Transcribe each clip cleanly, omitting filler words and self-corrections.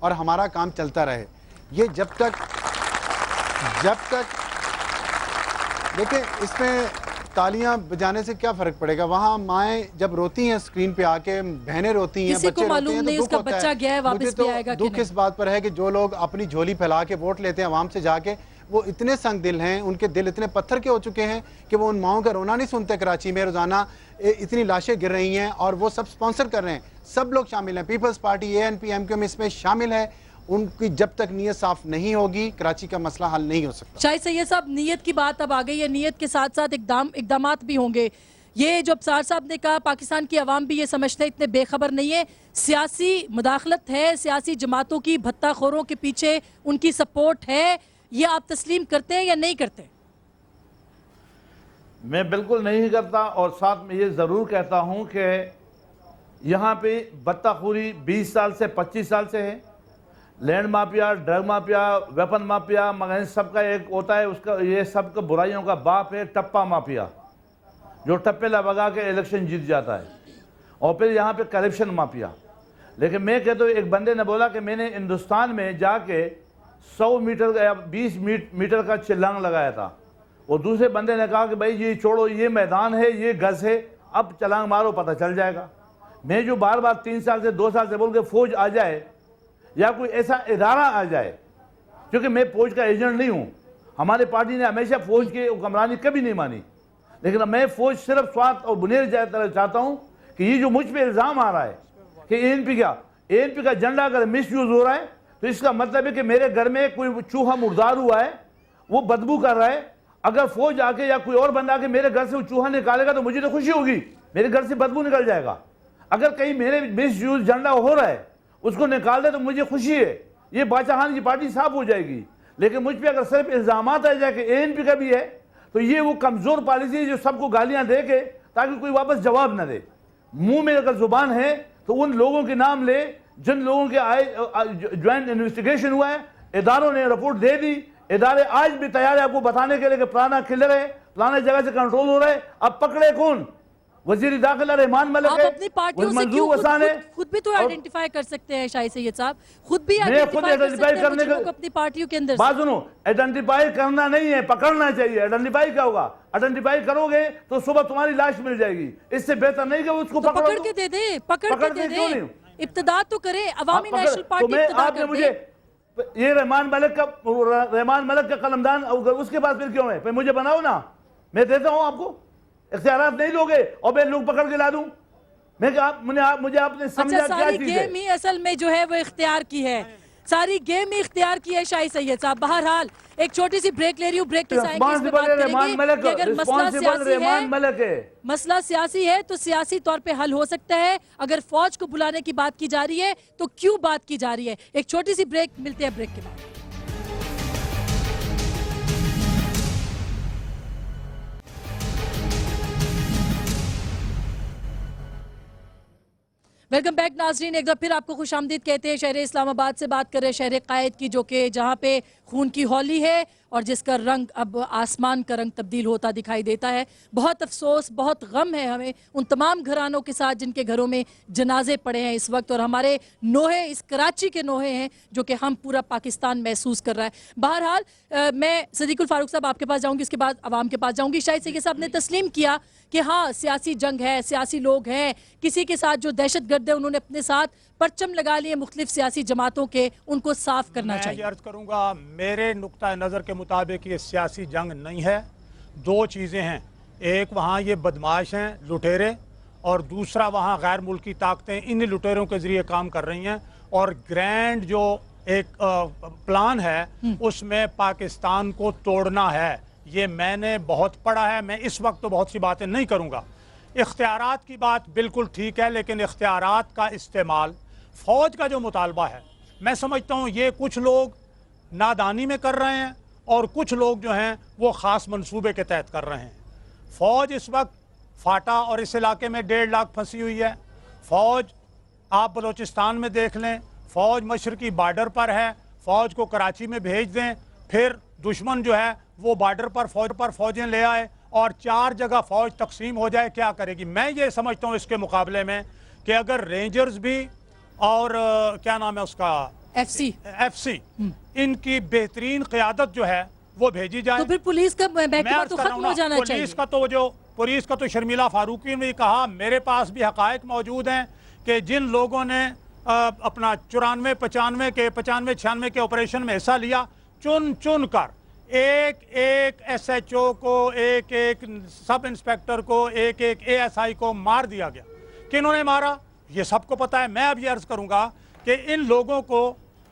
और हमारा काम चलता रहे। ये जब तक देखिए, इसमें तालियां बजाने से क्या फर्क पड़ेगा? वहाँ माएँ जब रोती हैं स्क्रीन पे आके, बहनें रोती हैं, बच्चे रोते हैं, तो दुख होता है। मुझे तो दुख इस बात पर है कि जो लोग अपनी झोली फैला के वोट लेते हैं आवाम से जाके, वो इतने संग दिल हैं, उनके दिल इतने पत्थर के हो चुके हैं कि वो उन माओं का रोना नहीं सुनते। कराची में रोजाना इतनी लाशें गिर रही हैं और वो सब स्पॉन्सर कर रहे हैं, सब लोग शामिल हैं, पीपल्स पार्टी, ANP, MQM इसमें शामिल है। उनकी जब तक नीयत साफ नहीं होगी, कराची का मसला हल नहीं हो सकता। शाहिद सैयद साहब, नीयत की बात अब आ गई है, नीयत के साथ साथ इकदामात भी होंगे। ये जो अबसार साहब ने कहा, पाकिस्तान की आवाम भी ये समझते हैं, इतने बेखबर नहीं है, सियासी मुदाखलत है, सियासी जमातों की भत्ताखोरों के पीछे उनकी सपोर्ट है, ये आप तस्लीम करते हैं या नहीं करते? मैं बिल्कुल नहीं करता, और साथ में ये ज़रूर कहता हूँ कि यहाँ पे भत्ताखोरी 20 साल से 25 साल से है। Land mafia, drug mafia, weapon mafia, मगर सबका एक होता है, उसका ये सबका बुराइयों का बाप है टप्पा माफिया, जो टप्पे लगा के इलेक्शन जीत जाता है। और फिर यहाँ पे करप्शन माफिया। लेकिन मैं कहता हूँ, एक बंदे ने बोला कि मैंने हिंदुस्तान में जाके 100 मीटर या 20 मीटर का चिल्लांग लगाया था, और दूसरे बंदे ने कहा कि भाई ये छोड़ो, ये मैदान है, ये गज है, अब छलांग मारो, पता चल जाएगा। मैं जो बार बार 3 साल से 2 साल से बोल के फौज आ जाए या कोई ऐसा इदारा आ जाए, क्योंकि मैं फौज का एजेंट नहीं हूँ, हमारी पार्टी ने हमेशा फौज की हुक्मरानी कभी नहीं मानी, लेकिन मैं फौज सिर्फ स्वार्थ और बुनियादी चाहता हूँ कि ये जो मुझ पर इल्ज़ाम आ रहा है कि ANP का झंडा अगर मिस यूज़ हो रहा है, तो इसका मतलब है कि मेरे घर में कोई चूहा मुर्दार हुआ है, वो बदबू कर रहा है। अगर फौज आके या कोई और बंदा आके मेरे घर से वो चूहा निकालेगा तो मुझे तो खुशी होगी, मेरे घर से बदबू निकल जाएगा। अगर कहीं मेरे मिस यूज झंडा हो रहा है, उसको निकाल दे तो मुझे खुशी है, ये बादशाहान की पार्टी साफ हो जाएगी। लेकिन मुझ पर अगर सिर्फ इल्ज़ाम आ जाए कि ANP का भी है, तो ये वो कमज़ोर पॉलिसी है जो सबको गालियां दे के, ताकि कोई वापस जवाब न दे। मुंह में अगर जुबान है तो उन लोगों के नाम ले जिन लोगों के ज्वाइंट इन्वेस्टिगेशन हुआ है, इदारों ने रिपोर्ट दे दी, इदारे आज भी तैयार है आपको बताने के लिए कि फलाना किलर है, फलाने जगह से कंट्रोल हो रहा है। अब पकड़े कौन? वजीर दाखिला रहमान मलिक है, अपनी पार्टियों से क्यों खुद भी तो आइडेंटिफाई कर सकते हैं शाहिद सैयद साहब, खुद भी आइडेंटिफाई करने के अपनी पार्टियों के अंदर। बात सुनो, आइडेंटिफाई करना नहीं है, पकड़ना चाहिए। आइडेंटिफाई क्या होगा? आइडेंटिफाई करोगे तो सुबह तुम्हारी लाश मिल जाएगी, इससे बेहतर नहीं कि उसको पकड़ के दे दे, पकड़ के दे दे, इब्तिदा तो करे। अवामी नेशनल पार्टी आपने मुझे ये रहमान मलिक का कलमदान उसके पास फिर क्यों है? फिर मुझे बनाओ ना, मैं देता हूं आपको। इख्तियारात नहीं लोगे और मैं लोग पकड़ के ला दूं? मुझे आपने समझा क्या सारी चीज है? गेम ही असल में जो है वो इख्तियार की है, सारी गेम ही इख्तियार की है शाहिद सैयद साहब। बहरहाल एक छोटी सी ब्रेक ले रही हूँ, ब्रेक के साथ अगर मसला सियासी है तो सियासी तौर पे हल हो सकता है। अगर फौज को बुलाने की बात की जा रही है तो क्यों बात की जा रही है? एक छोटी सी ब्रेक, मिलते हैं ब्रेक के बाद। वेलकम बैक नाजरीन, एक बार फिर आपको खुशामदीद कहते हैं। शहर इस्लामाबाद से बात कर रहे हैं, शहर कायद की, जो कि जहाँ पे खून की होली है और जिसका रंग अब आसमान का रंग तब्दील होता दिखाई देता है। बहुत अफसोस, बहुत गम है हमें उन तमाम घरानों के साथ जिनके घरों में जनाजे पड़े हैं इस वक्त, और हमारे नोहे इस कराची के नोहे हैं जो कि हम पूरा पाकिस्तान महसूस कर रहा है। बहरहाल मैं सदीकुल फारूक साहब आपके पास जाऊँगी, उसके बाद आवाम के पास जाऊँगी। शाहिद सैयद साहब ने तस्लीम किया कि हाँ सियासी जंग है, सियासी लोग हैं, किसी के साथ जो दहशत गर्द है उन्होंने अपने साथ परचम लगा लिए मुख्तलिफ सियासी जमातों के, उनको साफ करना चाहिए। मैं अर्ज करूंगा, मेरे नुक्ता नज़र के मुताबिक ये सियासी जंग नहीं है। दो चीज़ें हैं, एक वहाँ ये बदमाश हैं लुटेरे, और दूसरा वहाँ गैर मुल्की ताकतें इन लुटेरों के ज़रिए काम कर रही हैं। और ग्रैंड जो एक प्लान है उसमें पाकिस्तान को तोड़ना है। ये मैंने बहुत पढ़ा है, मैं इस वक्त तो बहुत सी बातें नहीं करूँगा। इख्तियारात की बात बिल्कुल ठीक है, लेकिन इख्तियारात का इस्तेमाल फ़ौज का जो मुतालबा है, मैं समझता हूँ ये कुछ लोग नादानी में कर रहे हैं और कुछ लोग जो हैं वो ख़ास मंसूबे के तहत कर रहे हैं। फ़ौज इस वक्त फाटा और इस इलाके में 1.5 लाख फंसी हुई है। फ़ौज आप बलूचिस्तान में देख लें, फ़ौज मशरकी बार्डर पर है, फ़ौज को कराची में भेज दें, फिर दुश्मन जो है वो बार्डर पर फ़ौजें ले आए और 4 जगह फ़ौज तकसीम हो जाए, क्या करेगी? मैं ये समझता हूँ इसके मुकाबले में कि अगर रेंजर्स भी और क्या नाम है उसका FC इनकी बेहतरीन क़यादत जो है वो भेजी जाए। तो फिर पुलिस का महकमा तो खत्म हो जाना चाहिए। पुलिस का तो शर्मिला फारूकी ने कहा, मेरे पास भी हकायक मौजूद हैं कि जिन लोगों ने अपना 95 के ऑपरेशन में हिस्सा लिया, चुन चुन कर एक एक SHO को, एक एक सब इंस्पेक्टर को, एक एक ASI को मार दिया गया। किन्होंने मारा ये सबको पता है। मैं अब ये अर्ज करूंगा कि इन लोगों को,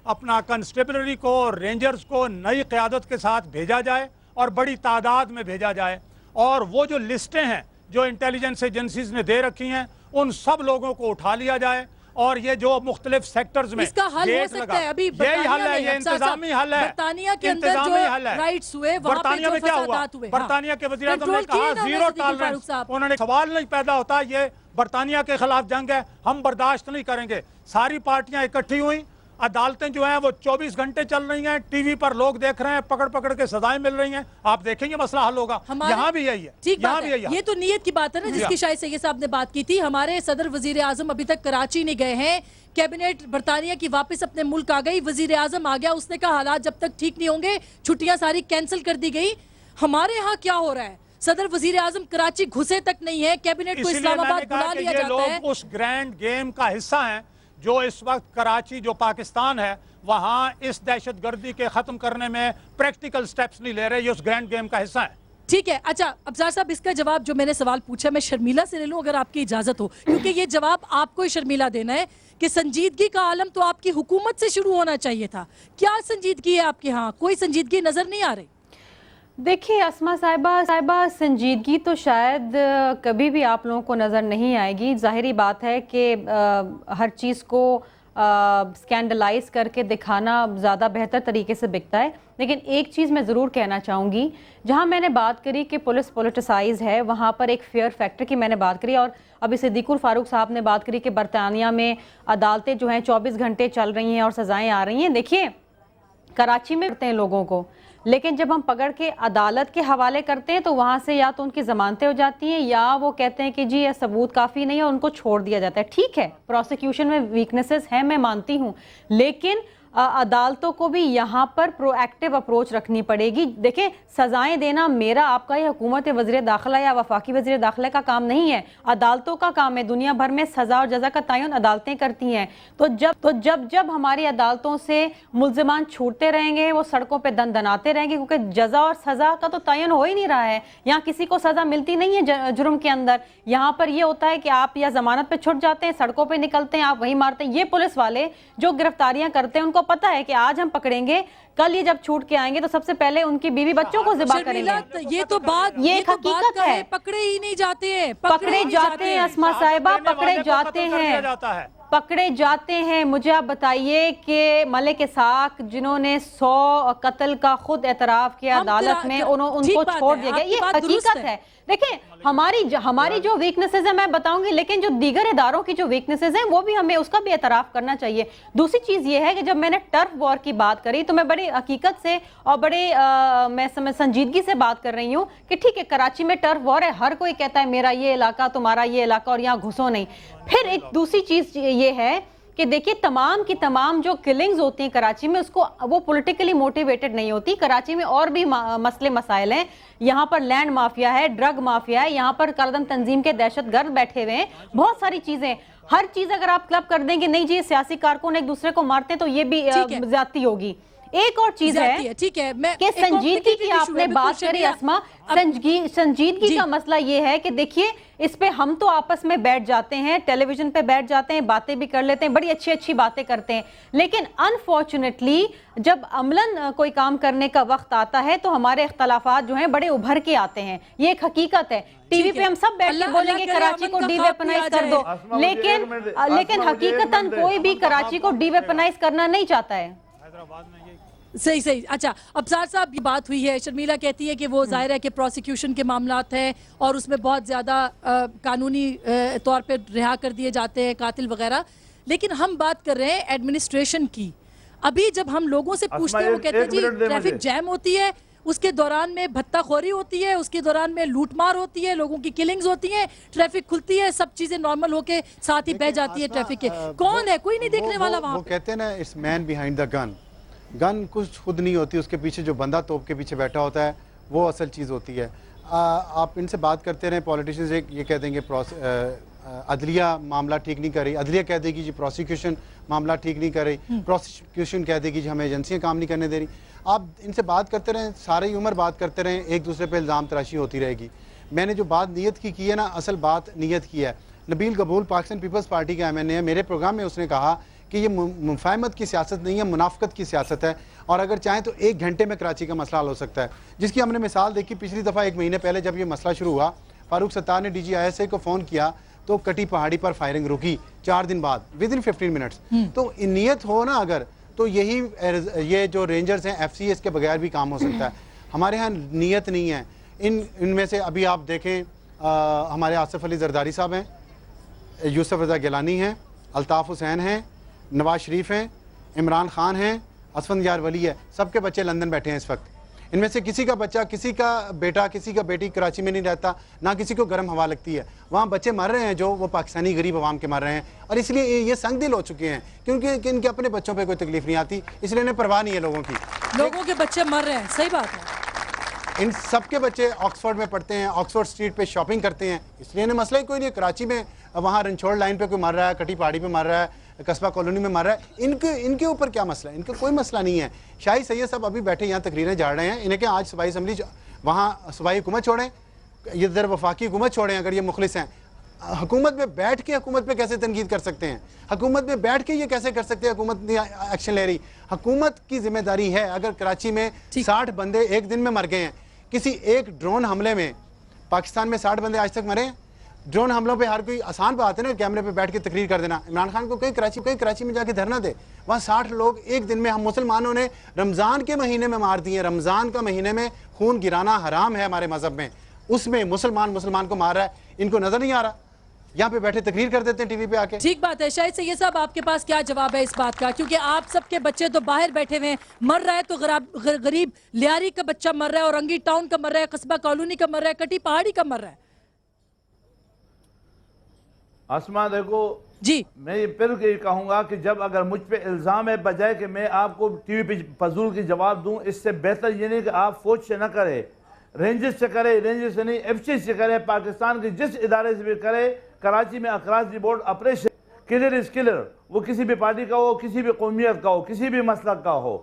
अपना कंस्टेबलरी को, रेंजर्स को नई क़यादत के साथ भेजा जाए और बड़ी तादाद में भेजा जाए, और वो जो लिस्टें हैं जो इंटेलिजेंस एजेंसीज ने दे रखी हैं उन सब लोगों को उठा लिया जाए, और ये जो मुख्तलिफ सेक्टर्स में इसका हल हो सकता है। अभी यही हल है, ये इंतजामी हल है। बरतानिया के अंदर जो राइट्स हुए, बरतानिया में क्या हुआ? बरतानिया के वज़ीर आज़म ने कहा जीरो टॉलरेंस। उन्होंने सवाल नहीं पैदा होता, ये बरतानिया के खिलाफ जंग है, हम बर्दाश्त नहीं करेंगे। सारी पार्टियां इकट्ठी हुई, अदालतें जो हैं वो 24 घंटे चल रही हैं, टीवी पर लोग देख रहे हैं, पकड़ पकड़ के सजाएं मिल रही हैं। आप देखेंगे मसला हल होगा। यहाँ भी यही है, यहाँ भी यही है। ये तो नीयत की बात है ना, जिसकी शायद सैयद साहब ने बात की थी। हमारे सदर वजीर आजम अभी तक कराची नहीं गए हैं। कैबिनेट बरतानिया की वापस अपने मुल्क आ गई, वजीर आजम आ गया, उसने कहा हालात जब तक ठीक नहीं होंगे छुट्टियां सारी कैंसिल कर दी गई। हमारे यहाँ क्या हो रहा है? सदर वजीर आजम कराची घुसे तक नहीं है, कैबिनेट को इस्लामाबाद बुला लिया जाता है। उस ग्रैंड गेम का हिस्सा है जो इस वक्त कराची, जो पाकिस्तान है, वहां इस दहशतगर्दी के खत्म करने में प्रैक्टिकल स्टेप्स नहीं ले रहे। ये उस ग्रैंड गेम का हिस्सा है। ठीक है। अच्छा अफजार साहब, इसका जवाब जो मैंने सवाल पूछा मैं शर्मिला से ले लूं अगर आपकी इजाजत हो, क्योंकि ये जवाब आपको ही शर्मिला देना है कि संजीदगी का आलम तो आपकी हुकूमत से शुरू होना चाहिए था। क्या संजीदगी है आपके यहाँ? कोई संजीदगी नजर नहीं आ रही। देखिए अस्मा साहिबा, संजीदगी तो शायद कभी भी आप लोगों को नज़र नहीं आएगी। ज़ाहिरी बात है कि हर चीज़ को स्कैंडलाइज करके दिखाना ज़्यादा बेहतर तरीके से बिकता है। लेकिन एक चीज़ मैं ज़रूर कहना चाहूँगी, जहाँ मैंने बात करी कि पुलिस पोलिटिसाइज है, वहाँ पर एक फेयर फैक्टर की मैंने बात करी। और अभी सिद्दीकुर फारूक साहब ने बात करी कि बरतानिया में अदालतें जो हैं 24 घंटे चल रही हैं और सज़ाएँ आ रही हैं। देखिए कराची में करते हैं लोगों को, लेकिन जब हम पकड़ के अदालत के हवाले करते हैं तो वहाँ से या तो उनकी ज़मानतें हो जाती हैं या वो कहते हैं कि जी ये सबूत काफ़ी नहीं है, उनको छोड़ दिया जाता है। ठीक है, प्रोसिक्यूशन में वीकनेसेस हैं, मैं मानती हूँ, लेकिन अदालतों को भी यहाँ पर प्रोएक्टिव अप्रोच रखनी पड़ेगी। देखें, सज़ाएं देना मेरा, आपका, या हुकूमत वज़ीर दाखिला या वफाकी वज़ीर दाखिला का काम नहीं है, अदालतों का काम है। दुनिया भर में सज़ा और जज़ा का तयन अदालतें करती हैं। तो जब हमारी अदालतों से मुल्ज़िमान छूटते रहेंगे, वो सड़कों पर दनाते रहेंगे, क्योंकि जज़ा और सज़ा का तो तयन हो ही नहीं रहा है। यहाँ किसी को सज़ा मिलती नहीं है जुर्म के अंदर। यहाँ पर यह होता है कि आप या ज़मानत पर छुट जाते हैं, सड़कों पर निकलते हैं, आप वहीं मारते हैं। ये पुलिस वाले जो गिरफ्तारियां करते हैं उनको पता है कि आज हम पकड़ेंगे, कल ये जब छूट के आएंगे तो सबसे पहले उनकी बीवी बच्चों को ज़िबा करेंगे। ये तो बात, ये एक हकीकत है। पकड़े ही नहीं जाते हैं, पकड़े जाते हैं अस्मा साहिबा, पकड़े जाते हैं, पकड़े जाते हैं। मुझे आप बताइए कि मलिक इसाक जिन्होंने 100 कत्ल का खुद एतराफ़ किया अदालत में, उनको छोड़ दिया गया, ये हकीकत है। देखिए हमारी जो वीकनेसेस है मैं बताऊंगी, लेकिन जो दीगर इदारों की जो वीकनेसेस हैं वो भी हमें उसका भी एतराफ़ करना चाहिए। दूसरी चीज़ ये है कि जब मैंने टर्फ वॉर की बात करी तो मैं बड़ी हकीकत से और बड़े मैं संजीदगी से बात कर रही हूँ कि ठीक है, कराची में टर्फ वॉर है, हर कोई कहता है मेरा ये इलाका, तुम्हारा ये इलाका, और यहाँ घुसो नहीं। फिर एक दूसरी चीज़ ये है कि देखिए तमाम की तमाम जो किलिंग्स होती हैं कराची में, उसको वो पॉलिटिकली मोटिवेटेड नहीं होती। कराची में और भी मसले मसाइल हैं। यहाँ पर लैंड माफिया है, ड्रग माफिया है, यहाँ पर कालदम तंजीम के दहशतगर्द बैठे हुए हैं, बहुत सारी चीजें। हर चीज अगर आप क्लब कर देंगे, नहीं जी सियासी कारकुन एक दूसरे को मारते हैं, तो ये भी ज्यादती होगी। एक और चीज है, ठीक है, मैं कि संजीदगी की आपने बात करी अस्मा, संजीदगी का मसला ये है कि देखिए इस पे हम तो आपस में बैठ जाते हैं, टेलीविजन पे बैठ जाते हैं, बातें भी कर लेते हैं, बड़ी अच्छी अच्छी बातें करते हैं, लेकिन अनफॉर्चुनेटली जब अमलन कोई काम करने का वक्त आता है तो हमारे इख्तलाफात जो हैं बड़े उभर के आते हैं। ये एक हकीकत है। टीवी पे हम सब बैठ के बोलेंगे कराची को डीवेपनाइज कर दो, लेकिन हकीकतन कोई भी कराची को डीवेपनाइज करना नहीं चाहता है। सही। अच्छा अफजार साहब, ये बात हुई है, शर्मिला कहती है कि वो जाहिर है कि प्रोसिक्यूशन के मामलात हैं और उसमें बहुत ज़्यादा कानूनी तौर पे रिहा कर दिए जाते हैं कातिल वगैरह, लेकिन हम बात कर रहे हैं एडमिनिस्ट्रेशन की। अभी जब हम लोगों से पूछते हैं वो कहते हैं जी ट्रैफिक जैम होती है, उसके दौरान में भत्ताखोरी होती है, उसके दौरान में लूटमार होती है, लोगों की किलिंग्स होती हैं, ट्रैफिक खुलती है, सब चीजें नॉर्मल होके साथ ही बह जाती है ट्रैफिक के। कौन है? कोई नहीं देखने वाला वहां। वो कहते हैं ना, it's man behind the gun. Gun कुछ खुद नहीं होती, उसके पीछे जो बंदा तोप के पीछे बैठा होता है वो असल चीज़ होती है। आप इनसे बात करते रहें, पॉलिटिशियंस ये कह देंगे अदलिया मामला ठीक नहीं कर रही, अदलिया कह देगी जी प्रोसिक्यूशन मामला ठीक नहीं कर रही, प्रोसिक्यूशन कह देगी जी हमें एजेंसियां काम नहीं करने दे रही। आप इनसे बात करते रहें, सारी उम्र बात करते रहें, एक दूसरे पे इल्ज़ाम तराशी होती रहेगी। मैंने जो बात नीयत की है ना, असल बात नीयत की है। नबील कबूल पाकिस्तान पीपल्स पार्टी का MNA है, मेरे प्रोग्राम में उसने कहा कि ये मुफाहमत की सियासत नहीं है, मुनाफकत की सियासत है, और अगर चाहें तो 1 घंटे में कराची का मसला हल हो सकता है। जिसकी हमने मिसाल देखी पिछली दफ़ा 1 महीने पहले जब ये मसला शुरू हुआ, फारूक सत्तार ने DG ISA को फ़ोन किया तो कटी पहाड़ी पर फायरिंग रुकी 4 दिन बाद, विदिन 15 मिनट्स। तो नीयत हो ना अगर, तो ये जो रेंजर्स हैं FCS के बगैर भी काम हो सकता है। हमारे यहाँ नीयत नहीं है। इनमें से अभी आप देखें, हमारे आसिफ अली जरदारी साहब हैं, यूसुफ रज़ा गिलानी हैं, अल्ताफ़ हुसैन हैं, नवाज शरीफ हैं, इमरान खान हैं, असफंदियार वली है, सबके बच्चे लंदन बैठे हैं इस वक्त। इनमें से किसी का बच्चा, किसी का बेटा, किसी का बेटी कराची में नहीं रहता, ना किसी को गर्म हवा लगती है। वहाँ बच्चे मर रहे हैं जो वो पाकिस्तानी गरीब अवाम के मर रहे हैं, और इसलिए ये संग दिल हो चुके हैं क्योंकि इनके अपने बच्चों पे कोई तकलीफ नहीं आती, इसलिए इन्हें परवाह नहीं है लोगों की। लोगों के बच्चे मर रहे हैं, सही बात है। इन सबके बच्चे ऑक्सफोर्ड में पढ़ते हैं, ऑक्सफोर्ड स्ट्रीट पे शॉपिंग करते हैं, इसलिए इन्हें मसला ही कोई नहीं है। कराची में वहाँ रनछोड़ लाइन पे कोई मर रहा है, कटी पहाड़ी पे मर रहा है, कस्बा कॉलोनी में मर रहा है, इनके ऊपर क्या मसला है? इनका कोई मसला नहीं है। शाही सैयद साहब अभी बैठे यहाँ तकरीरें झाड़ रहे हैं, इन्हें क्या आज सूबाई असम्बली, वहाँ सूबाई हुकूमत छोड़ें, इधर वफाकी हुकूमत छोड़ें अगर ये मुखलिस हैं। हुकूमत में बैठ के हुकूमत पे कैसे तनकीद कर सकते हैं? हुकूमत में बैठ के ये कैसे कर सकते हैं? हुकूमत नहीं एक्शन ले रही। हुकूमत की जिम्मेदारी है। अगर कराची में 60 बंदे एक दिन में मर गए हैं, किसी एक ड्रोन हमले में, पाकिस्तान में 60 बंदे आज तक मरे हैं। ड्रोन हमलों पे हर कोई आसान बात है ना, कैमरे पे बैठ के तकरीर कर देना। इमरान खान को कहीं कराची में जाके धरना दे, वहाँ 60 लोग एक दिन में। हम मुसलमानों ने रमज़ान के महीने में मार दिए। रमज़ान का महीने में खून गिराना हराम है हमारे मजहब में, उसमें मुसलमान को मार रहा है, इनको नजर नहीं आ रहा, यहाँ पे बैठे तकरीर कर देते हैं टीवी पे आके। ठीक बात है। शायद से ये सब आपके पास क्या जवाब है इस बात का, क्योंकि आप सबके बच्चे तो बाहर बैठे हुए हैं, मर रहा है तो गरीब लियारी का बच्चा मर रहा है, औरंगी टाउन का मर रहा है, कस्बा कॉलोनी का मर रहा है, कटी पहाड़ी का मर रहा है। आसमा देखो जी, मैं ये फिर ये कहूँगा कि जब अगर मुझ पे इल्ज़ाम है, बजाय कि मैं आपको टीवी पे फजूल की जवाब दूँ, इससे बेहतर ये नहीं कि आप फौज से न करें, रेंजर्स से करे, रेंजर्स से नहीं FCS से करे, पाकिस्तान के जिस इदारे से भी करे। कराची में across the board operation, killer is killer, वो किसी भी पार्टी का हो, किसी भी कौमियत का हो, किसी भी मसलक का हो,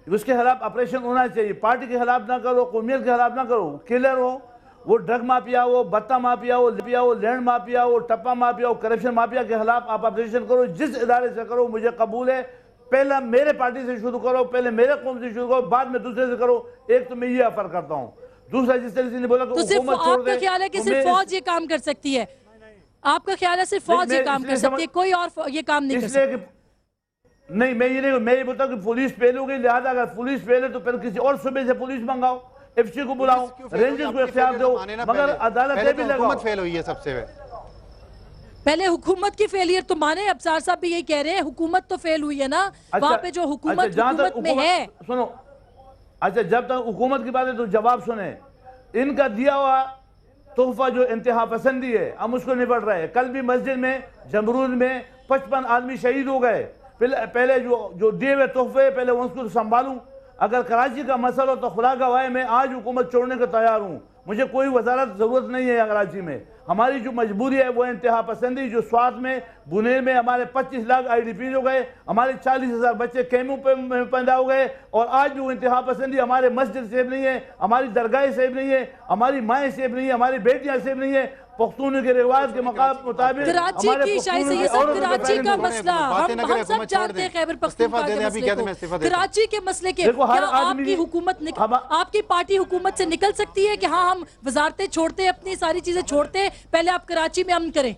उसके खिलाफ ऑपरेशन होना चाहिए। पार्टी के खिलाफ ना करो, कौमियत के खिलाफ ना करो। किलर हो, वो ड्रग माफिया हो, बत्ता माफिया हो, लैंड माफिया हो, टप्पा माफिया हो, करप्शन माफिया के खिलाफ आप ऑपरेशन करो, जिस इदारे से करो, मुझे कबूल है। पहला मेरे पार्टी से शुरू करो, पहले मेरे कौम से शुरू करो, बाद में दूसरे से करो। एक तो मैं ये ऑफर करता हूँ। दूसरा, जिस तरह से बोला तो सिर्फ आपका ख्याल है कि सिर्फ फौज ये काम कर सकती है? आपका ख्याल है सिर्फ फौज ये काम कर सकती है, कोई और ये काम नहीं कर सकती? नहीं, मैं ये बोलता हूँ कि पुलिस फेल हो गई, लिहाजा अगर पुलिस फेल है तो फिर किसी और सूबे से पुलिस मंगाओ, FC को बुलाओ, रेंजर्स को इख्तियार दो, मगर अदालत भी लगाओ। फेल हुई है सबसे पहले हुकूमत की फेलियर तो माने। अबसार साहब भी यही कह रहे हैं, हुकूमत तो फेल हुई है ना। वहाँ पे जो हुकूमत में है, सुनो, अच्छा जब तक हुकूमत की बात है तो जवाब सुने। इनका दिया हुआ तोहफा जो इंतहा पसंदी है, हम उसको निपट रहे हैं। कल भी मस्जिद में जमरूद में 55 आदमी शहीद हो गए। पहले जो दिए हुए तोहफे, पहले उसको संभालूं। अगर कराची का मसला हो तो खुदा गवाह है, मैं आज हुकूमत छोड़ने को तैयार हूँ। मुझे कोई वजारत ज़रूरत नहीं है कराची में। हमारी जो मजबूरी है वो इंतहा पसंदी, जो स्वात में बुनेर में हमारे 25 लाख IDPs हो गए, हमारे 40,000 बच्चे कैमों पे पैदा हो गए, और आज जो इंतहा पसंदी, हमारे मस्जिद सेफ नहीं है, हमारी दरगाहें सेफ नहीं है, हमारी माएँ सेफ नहीं है, हमारी बेटियाँ सेफ नहीं है। पख्तून के रिवाज के मुताबिक कराची की शायद से ये सब कराची का मसला हम सब जानते हैं। खैबर पख्तूनख्वा के मसले को, कराची के मसले के क्या आपकी हुकूमत, आपकी पार्टी हुकूमत से निकल सकती है कि हाँ हम वजारतें छोड़ते, अपनी सारी चीजें छोड़ते, पहले आप कराची में अमन करें?